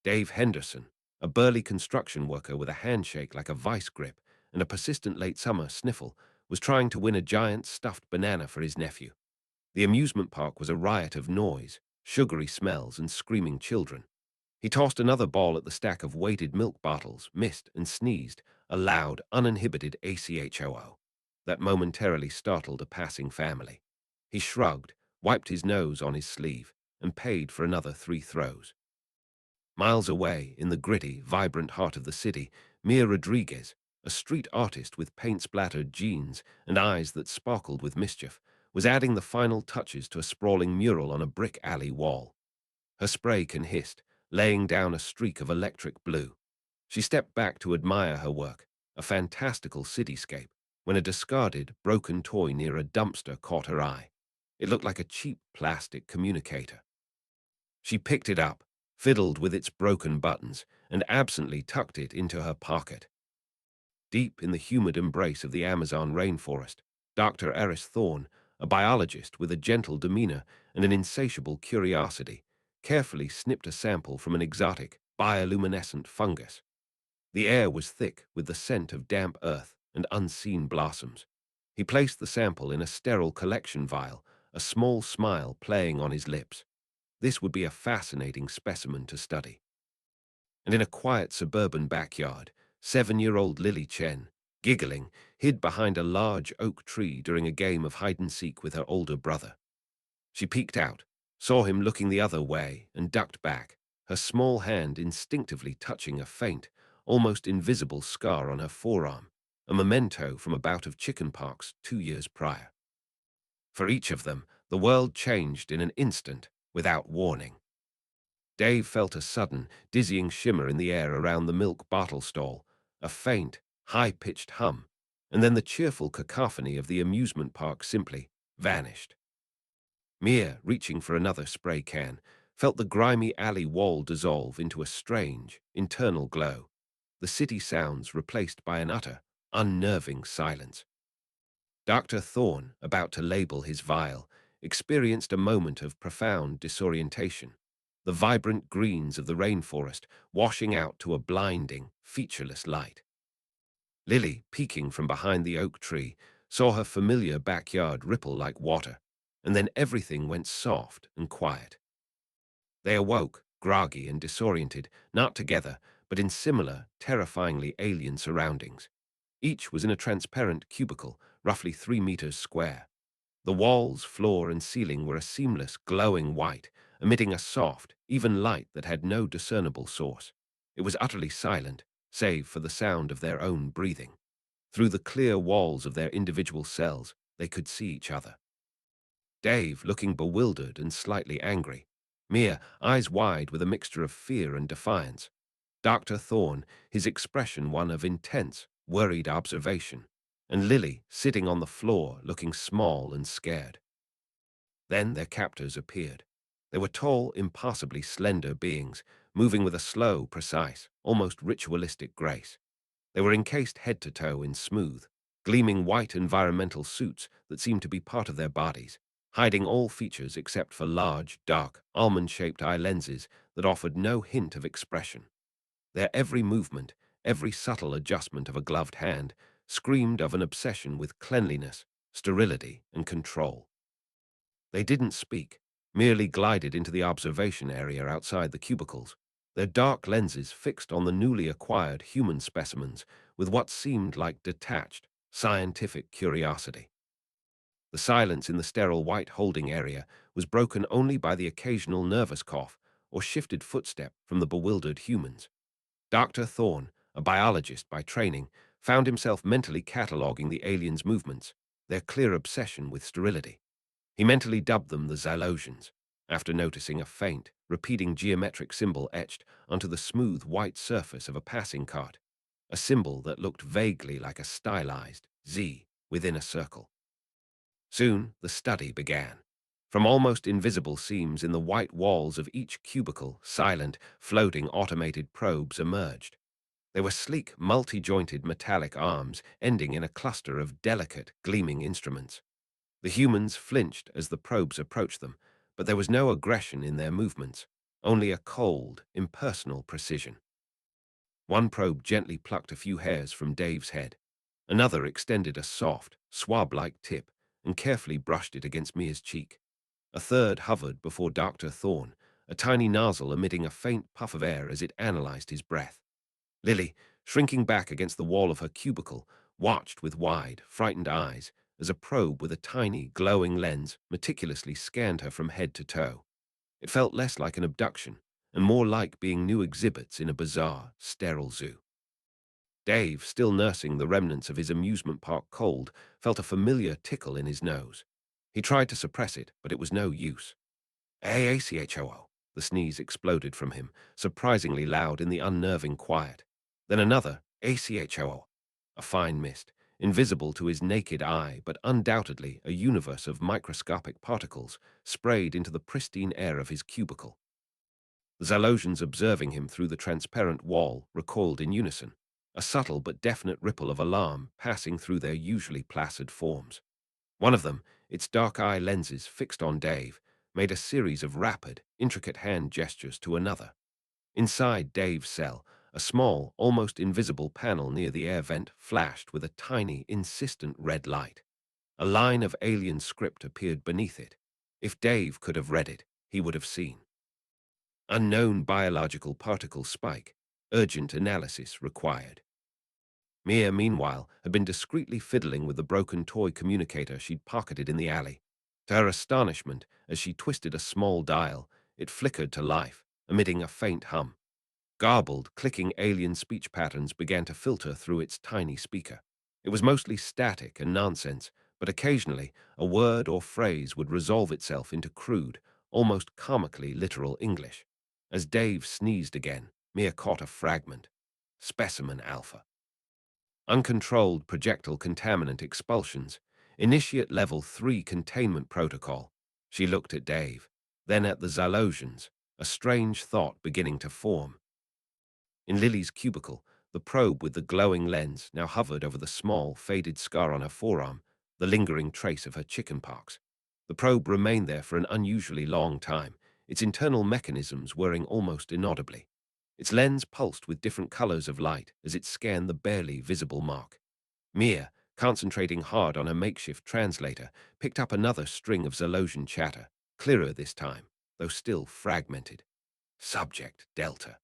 Dave Henderson, a burly construction worker with a handshake like a vice grip and a persistent late summer sniffle, was trying to win a giant stuffed banana for his nephew. The amusement park was a riot of noise, sugary smells, and screaming children. He tossed another ball at the stack of weighted milk bottles, missed, and sneezed, a loud, uninhibited ACHOO that momentarily startled a passing family. He shrugged, wiped his nose on his sleeve, and paid for another 3 throws. Miles away, in the gritty, vibrant heart of the city, Mia Rodriguez, a street artist with paint-splattered jeans and eyes that sparkled with mischief, was adding the final touches to a sprawling mural on a brick alley wall. Her spray can hissed, laying down a streak of electric blue. She stepped back to admire her work, a fantastical cityscape, when a discarded, broken toy near a dumpster caught her eye. It looked like a cheap plastic communicator. She picked it up, fiddled with its broken buttons, and absently tucked it into her pocket. Deep in the humid embrace of the Amazon rainforest, Dr. Eris Thorne, a biologist with a gentle demeanor and an insatiable curiosity, carefully snipped a sample from an exotic, bioluminescent fungus. The air was thick with the scent of damp earth and unseen blossoms. He placed the sample in a sterile collection vial, a small smile playing on his lips. This would be a fascinating specimen to study. And in a quiet suburban backyard, 7-year-old Lily Chen, giggling, hid behind a large oak tree during a game of hide-and-seek with her older brother. She peeked out, saw him looking the other way, and ducked back, her small hand instinctively touching a faint, almost invisible scar on her forearm, a memento from a bout of chickenpox 2 years prior. For each of them, the world changed in an instant, without warning. Dave felt a sudden, dizzying shimmer in the air around the milk bottle stall, a faint, high-pitched hum, and then the cheerful cacophony of the amusement park simply vanished. Mia, reaching for another spray can, felt the grimy alley wall dissolve into a strange, internal glow, the city sounds replaced by an utter, unnerving silence. Dr. Thorne, about to label his vial, experienced a moment of profound disorientation, the vibrant greens of the rainforest washing out to a blinding, featureless light. Lily, peeking from behind the oak tree, saw her familiar backyard ripple like water, and then everything went soft and quiet. They awoke, groggy and disoriented, not together, but in similar, terrifyingly alien surroundings. Each was in a transparent cubicle, roughly 3 meters square. The walls, floor, and ceiling were a seamless, glowing white, emitting a soft, even light that had no discernible source. It was utterly silent, save for the sound of their own breathing. Through the clear walls of their individual cells, they could see each other. Dave, looking bewildered and slightly angry. Mia, eyes wide with a mixture of fear and defiance. Dr. Thorne, his expression one of intense, worried observation. And Lily, sitting on the floor, looking small and scared. Then their captors appeared. They were tall, impossibly slender beings, moving with a slow, precise, almost ritualistic grace. They were encased head to toe in smooth, gleaming white environmental suits that seemed to be part of their bodies, hiding all features except for large, dark, almond-shaped eye lenses that offered no hint of expression. Their every movement, every subtle adjustment of a gloved hand, screamed of an obsession with cleanliness, sterility, and control. They didn't speak, merely glided into the observation area outside the cubicles, their dark lenses fixed on the newly acquired human specimens with what seemed like detached, scientific curiosity. The silence in the sterile white holding area was broken only by the occasional nervous cough or shifted footstep from the bewildered humans. Dr. Thorne, a biologist by training, found himself mentally cataloging the aliens' movements, their clear obsession with sterility. He mentally dubbed them the Zalosians, after noticing a faint, repeating geometric symbol etched onto the smooth white surface of a passing cart, a symbol that looked vaguely like a stylized Z within a circle. Soon, the study began. From almost invisible seams in the white walls of each cubicle, silent, floating automated probes emerged. They were sleek, multi-jointed metallic arms ending in a cluster of delicate, gleaming instruments. The humans flinched as the probes approached them, but there was no aggression in their movements, only a cold, impersonal precision. One probe gently plucked a few hairs from Dave's head. Another extended a soft, swab-like tip and carefully brushed it against Mia's cheek. A third hovered before Dr. Thorne, a tiny nozzle emitting a faint puff of air as it analyzed his breath. Lily, shrinking back against the wall of her cubicle, watched with wide, frightened eyes as a probe with a tiny, glowing lens meticulously scanned her from head to toe. It felt less like an abduction and more like being new exhibits in a bizarre, sterile zoo. Dave, still nursing the remnants of his amusement park cold, felt a familiar tickle in his nose. He tried to suppress it, but it was no use. AACHOO. The sneeze exploded from him, surprisingly loud in the unnerving quiet. Then another ACHOO. A fine mist, invisible to his naked eye, but undoubtedly a universe of microscopic particles, sprayed into the pristine air of his cubicle. The Zalosians observing him through the transparent wall recoiled in unison, a subtle but definite ripple of alarm passing through their usually placid forms. One of them, its dark eye lenses fixed on Dave, made a series of rapid, intricate hand gestures to another. Inside Dave's cell, a small, almost invisible panel near the air vent flashed with a tiny, insistent red light. A line of alien script appeared beneath it. If Dave could have read it, he would have seen. Unknown biological particle spike. Urgent analysis required. Mia, meanwhile, had been discreetly fiddling with the broken toy communicator she'd pocketed in the alley. To her astonishment, as she twisted a small dial, it flickered to life, emitting a faint hum. Garbled, clicking alien speech patterns began to filter through its tiny speaker. It was mostly static and nonsense, but occasionally a word or phrase would resolve itself into crude, almost comically literal English. As Dave sneezed again, Mia caught a fragment. Specimen Alpha. Uncontrolled projectile contaminant expulsions. Initiate Level 3 containment protocol. She looked at Dave, then at the Zalosians, a strange thought beginning to form. In Lily's cubicle, the probe with the glowing lens now hovered over the small, faded scar on her forearm, the lingering trace of her chickenpox. The probe remained there for an unusually long time, its internal mechanisms whirring almost inaudibly. Its lens pulsed with different colors of light as it scanned the barely visible mark. Mia, concentrating hard on her makeshift translator, picked up another string of Zalosian chatter, clearer this time, though still fragmented. Subject Delta.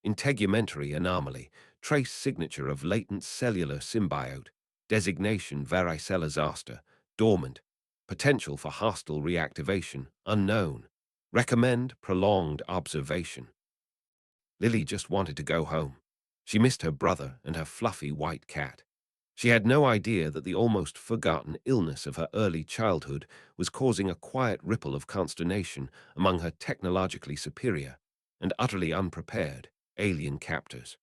Integumentary anomaly, trace signature of latent cellular symbiote, designation varicella zoster, dormant, potential for hostile reactivation, unknown. Recommend prolonged observation. Lily just wanted to go home. She missed her brother and her fluffy white cat. She had no idea that the almost forgotten illness of her early childhood was causing a quiet ripple of consternation among her technologically superior and utterly unprepared alien captors.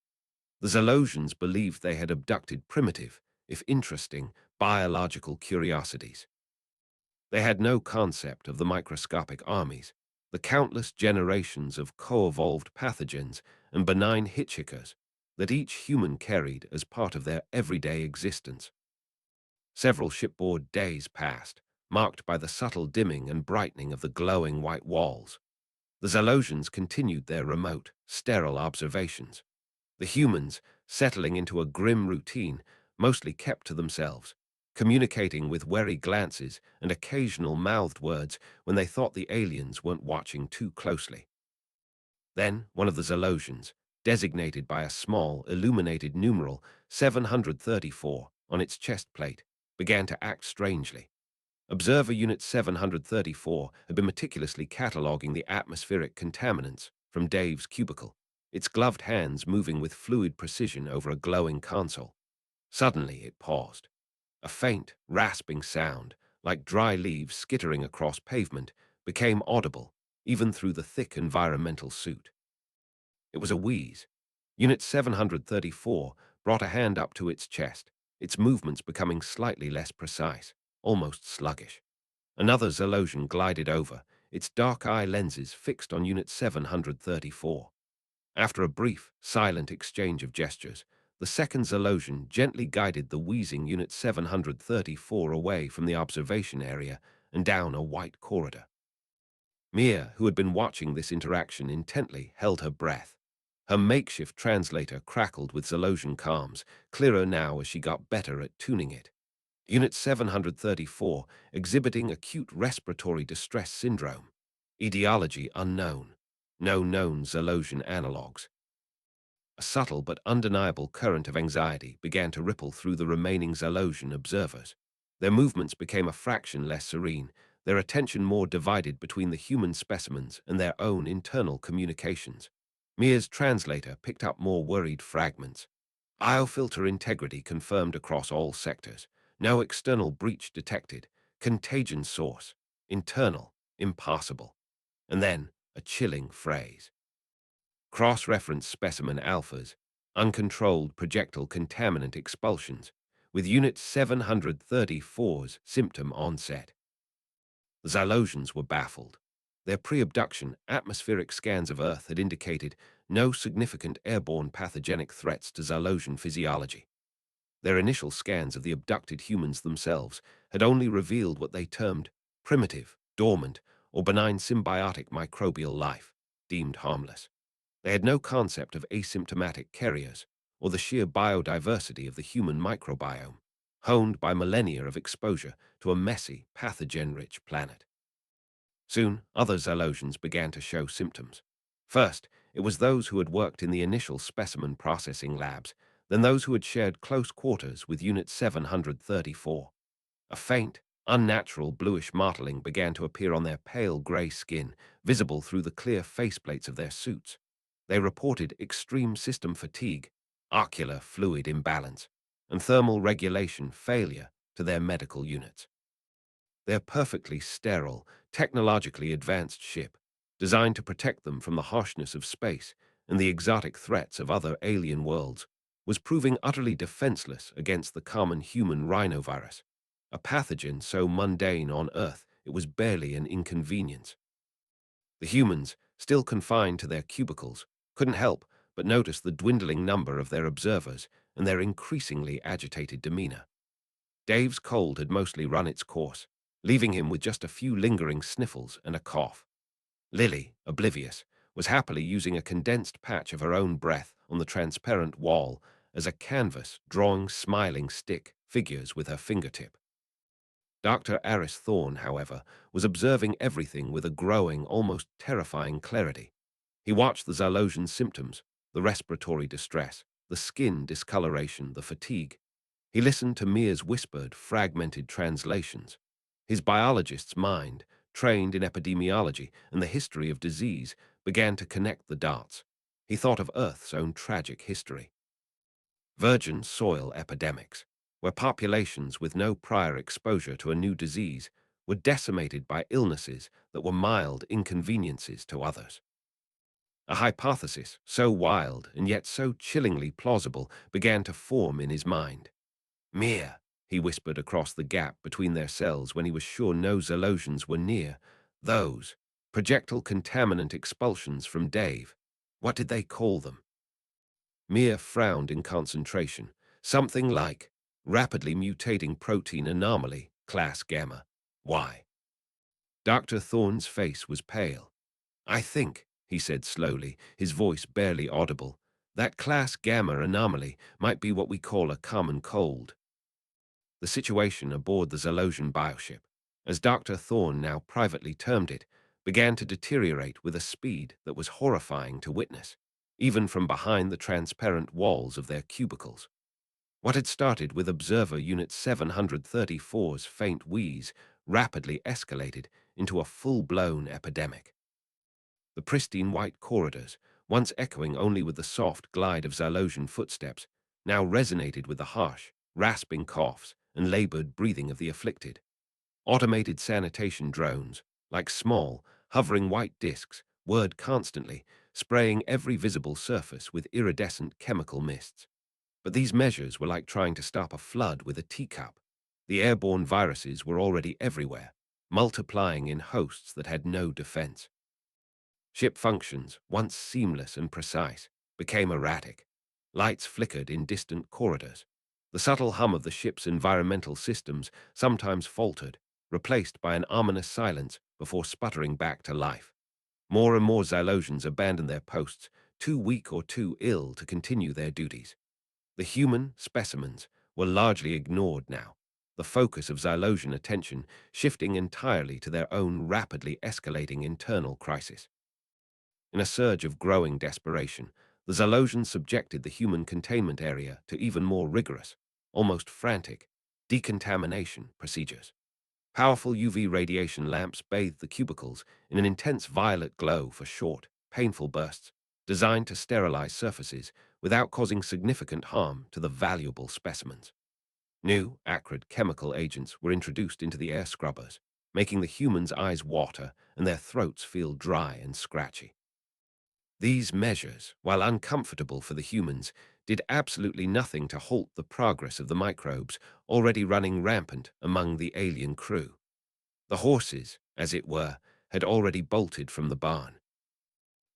The Zalosians believed they had abducted primitive, if interesting, biological curiosities. They had no concept of the microscopic armies, the countless generations of co-evolved pathogens and benign hitchhikers that each human carried as part of their everyday existence. Several shipboard days passed, marked by the subtle dimming and brightening of the glowing white walls. The Zalosians continued their remote, sterile observations. The humans, settling into a grim routine, mostly kept to themselves, communicating with wary glances and occasional mouthed words when they thought the aliens weren't watching too closely. Then one of the Zalosians, designated by a small, illuminated numeral 734 on its chest plate, began to act strangely. Observer Unit 734 had been meticulously cataloging the atmospheric contaminants from Dave's cubicle, its gloved hands moving with fluid precision over a glowing console. Suddenly it paused. A faint, rasping sound, like dry leaves skittering across pavement, became audible, even through the thick environmental suit. It was a wheeze. Unit 734 brought a hand up to its chest, its movements becoming slightly less precise, almost sluggish. Another Zalosian glided over, its dark eye lenses fixed on Unit 734. After a brief, silent exchange of gestures, the second Zalosian gently guided the wheezing Unit 734 away from the observation area and down a white corridor. Mia, who had been watching this interaction intently, held her breath. Her makeshift translator crackled with Zalosian calms, clearer now as she got better at tuning it. Unit 734, exhibiting acute respiratory distress syndrome. Etiology unknown. No known Zalosian analogues. A subtle but undeniable current of anxiety began to ripple through the remaining Zalosian observers. Their movements became a fraction less serene, their attention more divided between the human specimens and their own internal communications. Mia's translator picked up more worried fragments. Biofilter integrity confirmed across all sectors. No external breach detected. Contagion source. Internal. Impossible. And then, a chilling phrase. Cross-reference specimen alphas. Uncontrolled projectile contaminant expulsions. With Unit 734's symptom onset. The Zalosians were baffled. Their pre-abduction atmospheric scans of Earth had indicated no significant airborne pathogenic threats to Zalosian physiology. Their initial scans of the abducted humans themselves had only revealed what they termed primitive, dormant, or benign symbiotic microbial life, deemed harmless. They had no concept of asymptomatic carriers or the sheer biodiversity of the human microbiome, honed by millennia of exposure to a messy, pathogen-rich planet. Soon, other Zalosians began to show symptoms. First, it was those who had worked in the initial specimen processing labs, then those who had shared close quarters with Unit 734. A faint, unnatural bluish mottling began to appear on their pale gray skin, visible through the clear faceplates of their suits. They reported extreme system fatigue, ocular fluid imbalance, and thermal regulation failure to their medical units. Their perfectly sterile, technologically advanced ship, designed to protect them from the harshness of space and the exotic threats of other alien worlds, was proving utterly defenseless against the common human rhinovirus, a pathogen so mundane on Earth it was barely an inconvenience. The humans, still confined to their cubicles, couldn't help but notice the dwindling number of their observers and their increasingly agitated demeanor. Dave's cold had mostly run its course, leaving him with just a few lingering sniffles and a cough. Lily, oblivious, was happily using a condensed patch of her own breath on the transparent wall as a canvas drawing smiling stick figures with her fingertip. Dr. Aris Thorne, however, was observing everything with a growing, almost terrifying clarity. He watched the Zalosian symptoms, the respiratory distress, the skin discoloration, the fatigue. He listened to Mia's whispered, fragmented translations. His biologist's mind, trained in epidemiology and the history of disease, began to connect the dots. He thought of Earth's own tragic history. Virgin soil epidemics, where populations with no prior exposure to a new disease were decimated by illnesses that were mild inconveniences to others. A hypothesis so wild and yet so chillingly plausible began to form in his mind. Mia, he whispered across the gap between their cells when he was sure no Zalosians were near. Those projectile contaminant expulsions from Dave. What did they call them? Mia frowned in concentration. Something like rapidly mutating protein anomaly, class gamma. Why? Dr. Thorne's face was pale. I think, he said slowly, his voice barely audible, that class gamma anomaly might be what we call a common cold. The situation aboard the Zalosian bioship, as Dr. Thorne now privately termed it, began to deteriorate with a speed that was horrifying to witness, even from behind the transparent walls of their cubicles. What had started with Observer Unit 734's faint wheeze rapidly escalated into a full-blown epidemic. The pristine white corridors, once echoing only with the soft glide of Zalosian footsteps, now resonated with the harsh, rasping coughs and labored breathing of the afflicted. Automated sanitation drones, like small, hovering white discs, whirred constantly, spraying every visible surface with iridescent chemical mists. But these measures were like trying to stop a flood with a teacup. The airborne viruses were already everywhere, multiplying in hosts that had no defense. Ship functions, once seamless and precise, became erratic. Lights flickered in distant corridors. The subtle hum of the ship's environmental systems sometimes faltered, replaced by an ominous silence before sputtering back to life. More and more Xylosians abandoned their posts, too weak or too ill to continue their duties. The human specimens were largely ignored now, the focus of Xylosian attention shifting entirely to their own rapidly escalating internal crisis. In a surge of growing desperation, the Xylosians subjected the human containment area to even more rigorous, almost frantic, decontamination procedures. Powerful UV radiation lamps bathed the cubicles in an intense violet glow for short, painful bursts, designed to sterilize surfaces without causing significant harm to the valuable specimens. New, acrid chemical agents were introduced into the air scrubbers, making the humans' eyes water and their throats feel dry and scratchy. These measures, while uncomfortable for the humans, did absolutely nothing to halt the progress of the microbes already running rampant among the alien crew. The horses, as it were, had already bolted from the barn.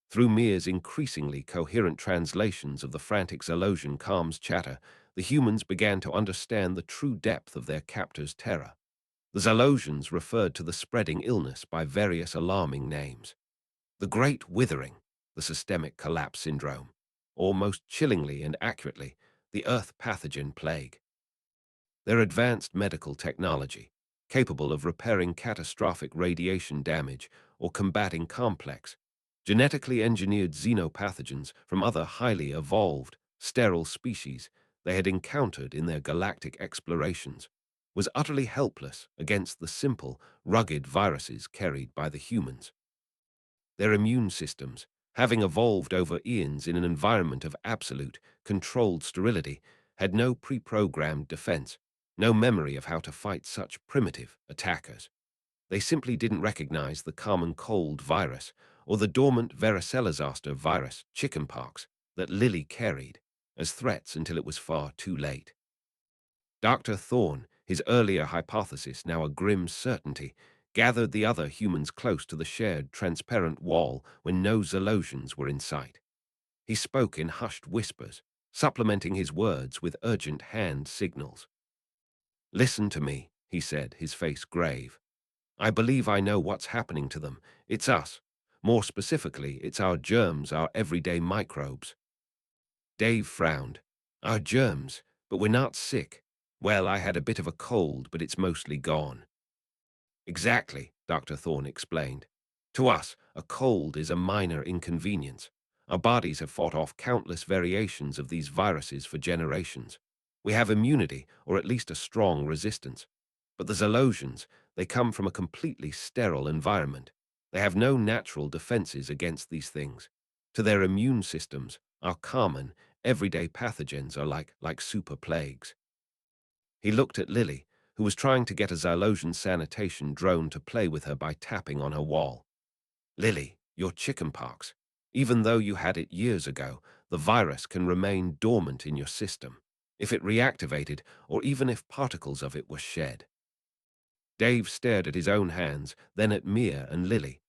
Through Mir's increasingly coherent translations of the frantic Xylosian calm's chatter, the humans began to understand the true depth of their captor's terror. The Xylosians referred to the spreading illness by various alarming names. The Great Withering, the Systemic Collapse Syndrome, or most chillingly and accurately, the Earth Pathogen Plague. Their advanced medical technology, capable of repairing catastrophic radiation damage or combating complex, genetically engineered xenopathogens from other highly evolved, sterile species they had encountered in their galactic explorations, was utterly helpless against the simple, rugged viruses carried by the humans. Their immune systems, having evolved over eons in an environment of absolute, controlled sterility, had no pre-programmed defense, no memory of how to fight such primitive attackers. They simply didn't recognize the common cold virus or the dormant varicella-zoster virus, chickenpox, that Lily carried as threats until it was far too late. Dr. Thorne, his earlier hypothesis now a grim certainty, gathered the other humans close to the shared transparent wall when no Xylosians were in sight. He spoke in hushed whispers, supplementing his words with urgent hand signals. "Listen to me," he said, his face grave. "I believe I know what's happening to them. It's us. More specifically, it's our germs, our everyday microbes." Dave frowned. "Our germs, but we're not sick. Well, I had a bit of a cold, but it's mostly gone." "Exactly," Dr. Thorne explained. "To us, a cold is a minor inconvenience. Our bodies have fought off countless variations of these viruses for generations. We have immunity, or at least a strong resistance. But the Xylosians, they come from a completely sterile environment. They have no natural defenses against these things. To their immune systems, our common, everyday pathogens are like super plagues." He looked at Lily, who was trying to get a Xylosian sanitation drone to play with her by tapping on her wall. "Lily, your chickenpox. Even though you had it years ago, the virus can remain dormant in your system, if it reactivated or even if particles of it were shed." Dave stared at his own hands, then at Mia and Lily.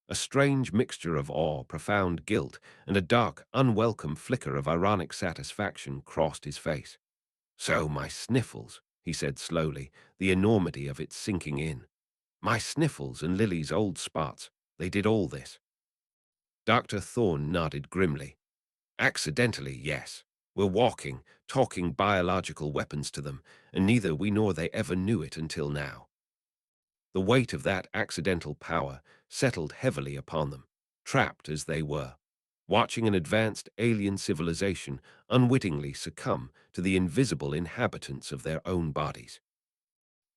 A strange mixture of awe, profound guilt, and a dark, unwelcome flicker of ironic satisfaction crossed his face. "So my sniffles," he said slowly, the enormity of it sinking in. "My sniffles and Lily's old spots, they did all this." Dr. Thorne nodded grimly. "Accidentally, yes. We're walking, talking biological weapons to them, and neither we nor they ever knew it until now." The weight of that accidental power settled heavily upon them, trapped as they were, watching an advanced alien civilization unwittingly succumb to the invisible inhabitants of their own bodies.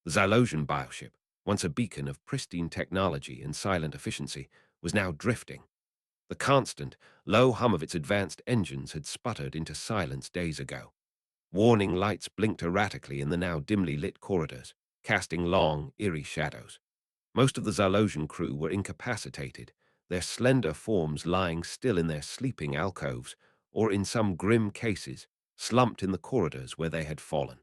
The Xylosian bioship, once a beacon of pristine technology and silent efficiency, was now drifting. The constant, low hum of its advanced engines had sputtered into silence days ago. Warning lights blinked erratically in the now dimly lit corridors, casting long, eerie shadows. Most of the Xylosian crew were incapacitated, their slender forms lying still in their sleeping alcoves, or in some grim cases, slumped in the corridors where they had fallen.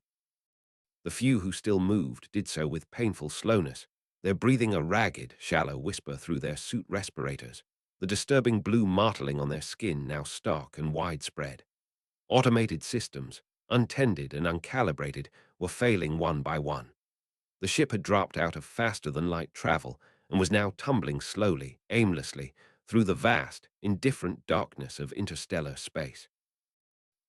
The few who still moved did so with painful slowness, their breathing a ragged, shallow whisper through their suit respirators, the disturbing blue mottling on their skin now stark and widespread. Automated systems, untended and uncalibrated, were failing one by one. The ship had dropped out of faster-than-light travel and was now tumbling slowly, aimlessly, through the vast, indifferent darkness of interstellar space.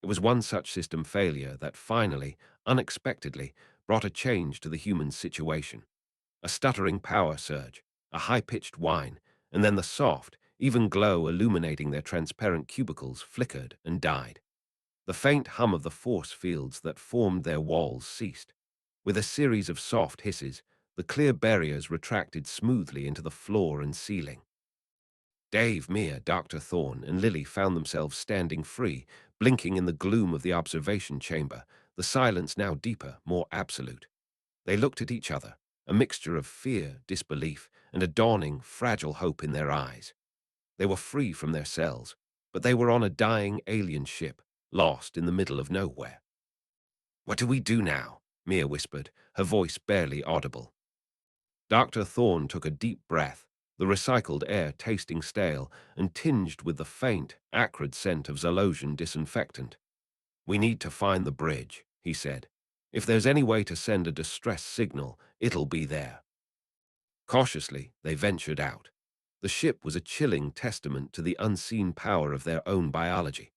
It was one such system failure that finally, unexpectedly, brought a change to the human situation. A stuttering power surge, a high-pitched whine, and then the soft, even glow illuminating their transparent cubicles flickered and died. The faint hum of the force fields that formed their walls ceased. With a series of soft hisses, the clear barriers retracted smoothly into the floor and ceiling. Dave, Mia, Dr. Thorne, and Lily found themselves standing free, blinking in the gloom of the observation chamber, the silence now deeper, more absolute. They looked at each other, a mixture of fear, disbelief, and a dawning, fragile hope in their eyes. They were free from their cells, but they were on a dying alien ship, lost in the middle of nowhere. "What do we do now?" Mia whispered, her voice barely audible. Dr. Thorne took a deep breath, the recycled air tasting stale and tinged with the faint, acrid scent of Zalosian disinfectant. "We need to find the bridge," he said. "If there's any way to send a distress signal, it'll be there." Cautiously, they ventured out. The ship was a chilling testament to the unseen power of their own biology.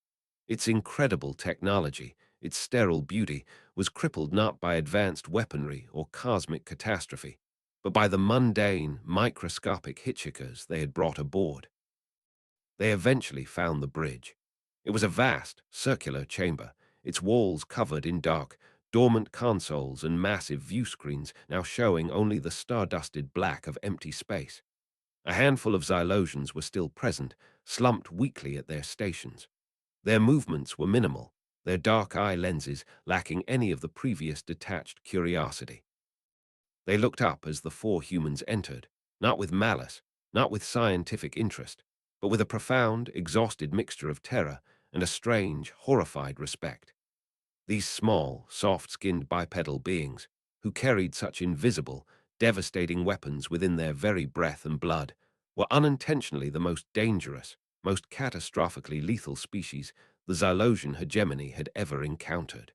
Its incredible technology, its sterile beauty, was crippled not by advanced weaponry or cosmic catastrophe, but by the mundane, microscopic hitchhikers they had brought aboard. They eventually found the bridge. It was a vast, circular chamber, its walls covered in dark, dormant consoles and massive view screens now showing only the star-dusted black of empty space. A handful of Xylosians were still present, slumped weakly at their stations. Their movements were minimal, their dark eye lenses lacking any of the previous detached curiosity. They looked up as the four humans entered, not with malice, not with scientific interest, but with a profound, exhausted mixture of terror and a strange, horrified respect. These small, soft-skinned bipedal beings, who carried such invisible, devastating weapons within their very breath and blood, were unintentionally the most dangerous, most catastrophically lethal species the Xylosian hegemony had ever encountered.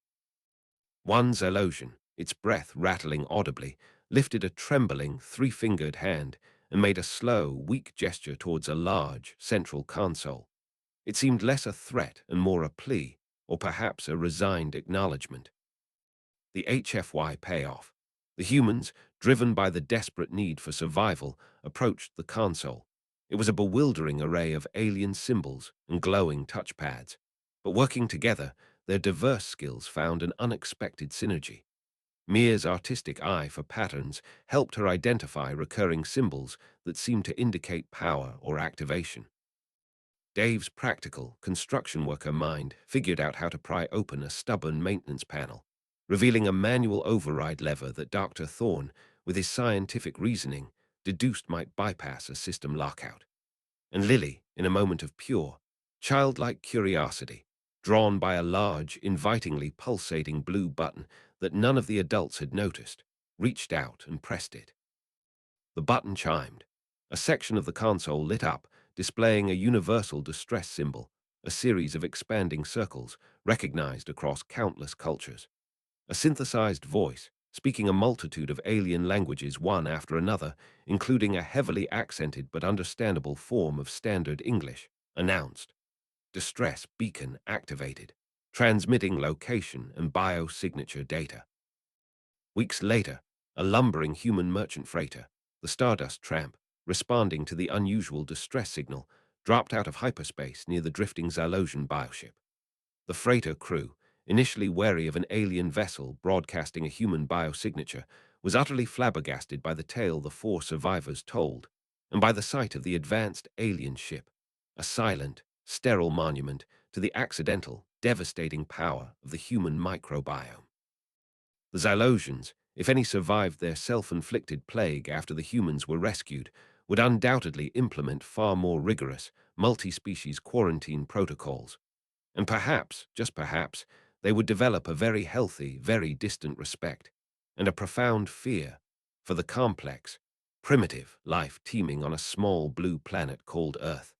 One Xylosian, its breath rattling audibly, lifted a trembling, three-fingered hand and made a slow, weak gesture towards a large, central console. It seemed less a threat and more a plea, or perhaps a resigned acknowledgement. The HFY payoff. The humans, driven by the desperate need for survival, approached the console. It was a bewildering array of alien symbols and glowing touchpads. But working together, their diverse skills found an unexpected synergy. Mia's artistic eye for patterns helped her identify recurring symbols that seemed to indicate power or activation. Dave's practical, construction worker mind figured out how to pry open a stubborn maintenance panel, revealing a manual override lever that Dr. Thorne, with his scientific reasoning, deduced might bypass a system lockout. And Lily, in a moment of pure, childlike curiosity, drawn by a large, invitingly pulsating blue button that none of the adults had noticed, reached out and pressed it. The button chimed. A section of the console lit up, displaying a universal distress symbol, a series of expanding circles recognized across countless cultures. A synthesized voice, speaking a multitude of alien languages one after another, including a heavily accented but understandable form of standard English, announced, "Distress beacon activated, transmitting location and biosignature data." Weeks later, a lumbering human merchant freighter, the Stardust Tramp, responding to the unusual distress signal, dropped out of hyperspace near the drifting Xylosian bioship. The freighter crew, initially wary of an alien vessel broadcasting a human biosignature, was utterly flabbergasted by the tale the four survivors told, and by the sight of the advanced alien ship, a silent, sterile monument to the accidental, devastating power of the human microbiome. The Xylosians, if any survived their self-inflicted plague after the humans were rescued, would undoubtedly implement far more rigorous, multi-species quarantine protocols. And perhaps, just perhaps, they would develop a very healthy, very distant respect, and a profound fear for the complex, primitive life teeming on a small blue planet called Earth.